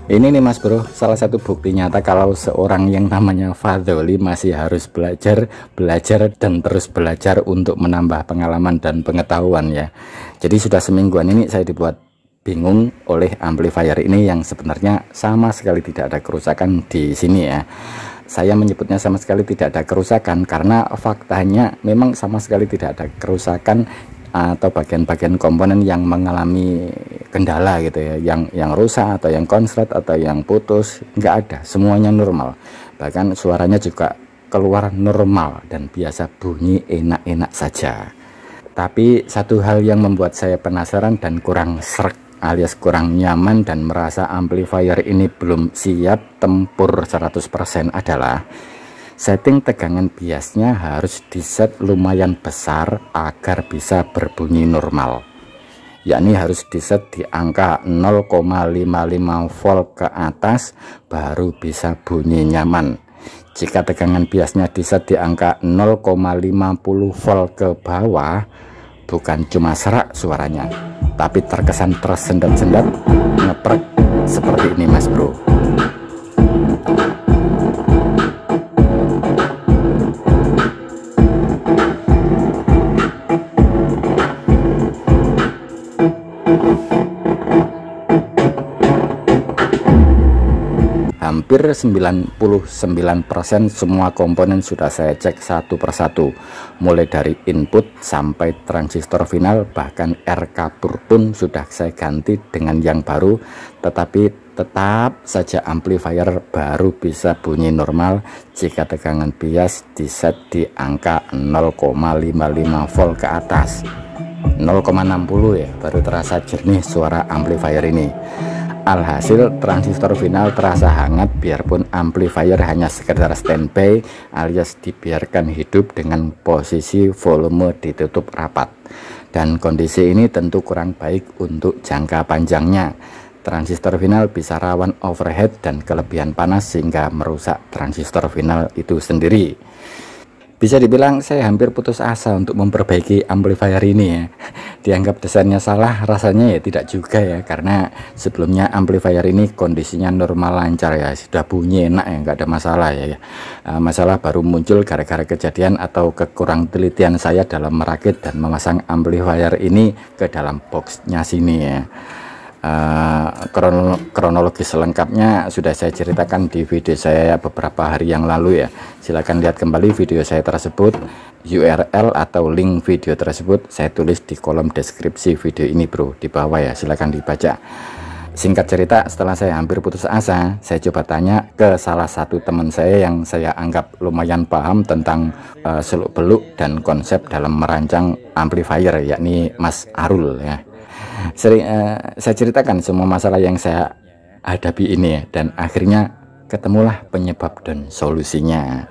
Ini nih Mas Bro, salah satu bukti nyata kalau seorang yang namanya Fadholi masih harus belajar dan terus belajar untuk menambah pengalaman dan pengetahuan ya. Jadi sudah semingguan ini saya dibuat bingung oleh amplifier ini yang sebenarnya sama sekali tidak ada kerusakan di sini ya. Saya menyebutnya sama sekali tidak ada kerusakan karena faktanya memang sama sekali tidak ada kerusakan atau bagian-bagian komponen yang mengalami kendala gitu ya, yang rusak atau yang konslet atau yang putus, nggak ada, semuanya normal. Bahkan suaranya juga keluar normal dan biasa bunyi enak-enak saja. Tapi satu hal yang membuat saya penasaran dan kurang srek alias kurang nyaman dan merasa amplifier ini belum siap tempur 100% adalah setting tegangan biasnya harus diset lumayan besar agar bisa berbunyi normal, yakni harus diset di angka 0,55 volt ke atas baru bisa bunyi nyaman. Jika tegangan biasnya diset di angka 0,50 volt ke bawah, bukan cuma serak suaranya, tapi terkesan tersendat-sendat ngeprek seperti ini Mas Bro. Hampir 99% semua komponen sudah saya cek satu persatu, mulai dari input sampai transistor final, bahkan R kabur pun sudah saya ganti dengan yang baru, tetapi tetap saja amplifier baru bisa bunyi normal jika tegangan bias diset di angka 0,55 volt ke atas. 0,60 ya baru terasa jernih suara amplifier ini. Alhasil transistor final terasa hangat biarpun amplifier hanya sekedar standby alias dibiarkan hidup dengan posisi volume ditutup rapat, dan kondisi ini tentu kurang baik untuk jangka panjangnya. Transistor final bisa rawan overheat dan kelebihan panas sehingga merusak transistor final itu sendiri. Bisa dibilang saya hampir putus asa untuk memperbaiki amplifier ini ya. Dianggap desainnya salah, rasanya ya tidak juga ya, karena sebelumnya amplifier ini kondisinya normal lancar ya, sudah bunyi enak ya, nggak ada masalah ya. Masalah baru muncul gara-gara kejadian atau kekurang telitian saya dalam merakit dan memasang amplifier ini ke dalam boxnya sini ya. Kronologis lengkapnya sudah saya ceritakan di video saya beberapa hari yang lalu ya. Silahkan lihat kembali video saya tersebut. URL atau link video tersebut saya tulis di kolom deskripsi video ini bro, di bawah ya, silahkan dibaca. Singkat cerita, setelah saya hampir putus asa, saya coba tanya ke salah satu teman saya yang saya anggap lumayan paham tentang seluk-beluk dan konsep dalam merancang amplifier, yakni Mas Arul ya. Saya ceritakan semua masalah yang saya hadapi ini dan akhirnya ketemulah penyebab dan solusinya.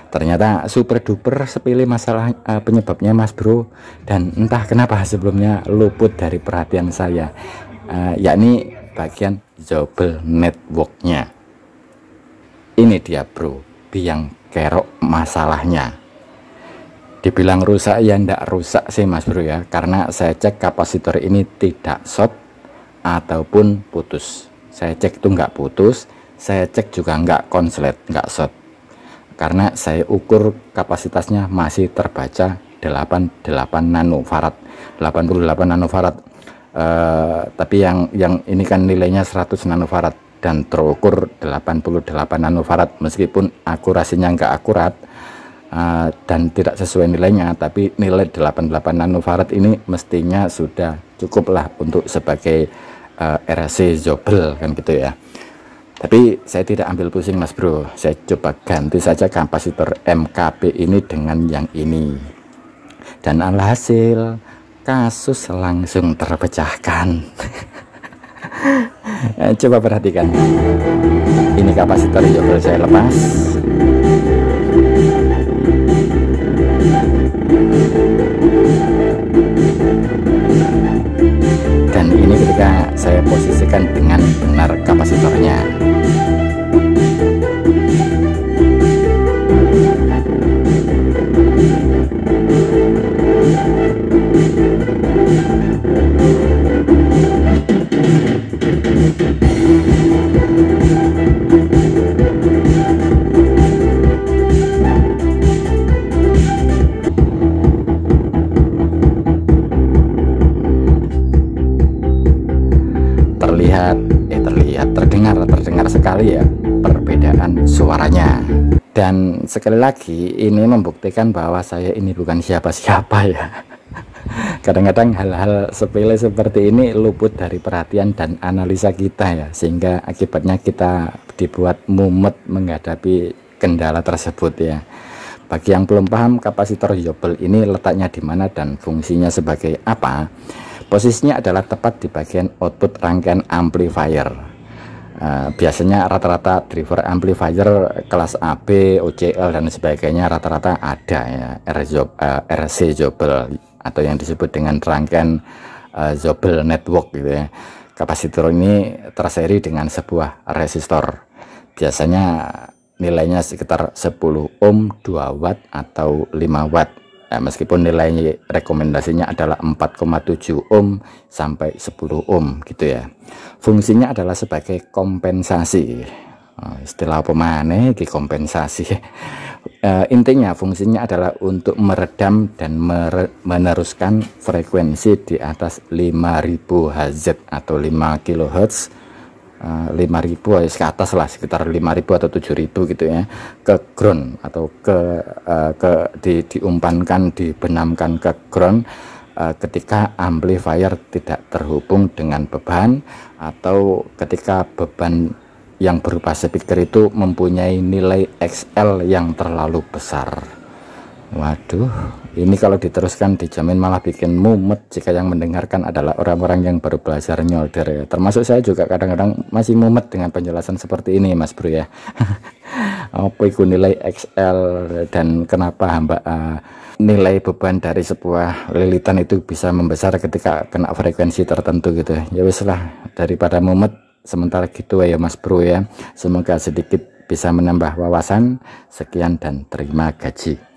Ternyata super duper sepele masalah penyebabnya Mas Bro, dan entah kenapa sebelumnya luput dari perhatian saya, yakni bagian Zobel networknya. Ini dia bro, biang kerok masalahnya. Dibilang rusak ya ndak rusak sih Mas Bro ya, karena saya cek kapasitor ini tidak short ataupun putus. Saya cek itu nggak putus, saya cek juga nggak konslet, nggak short, karena saya ukur kapasitasnya masih terbaca 88 nanofarad, 88 nanofarad. Tapi yang ini kan nilainya 100 nanofarad dan terukur 88 nanofarad, meskipun akurasinya nggak akurat dan tidak sesuai nilainya, tapi nilai 88 nanofarad ini mestinya sudah cukuplah untuk sebagai RC Zobel kan gitu ya. Tapi saya tidak ambil pusing Mas Bro, saya coba ganti saja kapasitor MKP ini dengan yang ini, dan alhasil kasus langsung terpecahkan. Coba perhatikan, ini kapasitor Zobel saya lepas. Dan ini ketika saya posisikan dengan benar kapasitornya. terdengar sekali ya perbedaan suaranya. Dan sekali lagi ini membuktikan bahwa saya ini bukan siapa-siapa ya. Kadang-kadang hal-hal sepele seperti ini luput dari perhatian dan analisa kita ya, sehingga akibatnya kita dibuat mumet menghadapi kendala tersebut ya. Bagi yang belum paham, kapasitor Yobel ini letaknya di mana dan fungsinya sebagai apa, posisinya adalah tepat di bagian output rangkaian amplifier. Biasanya rata-rata driver amplifier kelas AB, OCL dan sebagainya rata-rata ada ya, RC Yobel atau yang disebut dengan rangkaian Yobel network gitu ya. Kapasitor ini terseri dengan sebuah resistor, biasanya nilainya sekitar 10 ohm, 2 watt atau 5 watt. Meskipun nilai rekomendasinya adalah 4,7 ohm sampai 10 ohm gitu ya. Fungsinya adalah sebagai kompensasi. Istilah apa maneh iki kompensasi. Intinya fungsinya adalah untuk meredam dan meneruskan frekuensi di atas 5000 Hz atau 5 kHz, 5000 ke atas lah, sekitar 5000 atau 7000 gitu ya, ke ground atau diumpankan, dibenamkan ke ground ketika amplifier tidak terhubung dengan beban atau ketika beban yang berupa speaker itu mempunyai nilai XL yang terlalu besar. Waduh, ini kalau diteruskan dijamin malah bikin mumet jika yang mendengarkan adalah orang-orang yang baru belajar nyolder ya. Termasuk saya juga kadang-kadang masih mumet dengan penjelasan seperti ini Mas Bro ya. Apa itu nilai XL dan kenapa nilai beban dari sebuah lilitan itu bisa membesar ketika kena frekuensi tertentu gitu ya. Wis lah, daripada mumet sementara gitu ya Mas Bro ya. Semoga sedikit bisa menambah wawasan. Sekian dan terima gaji.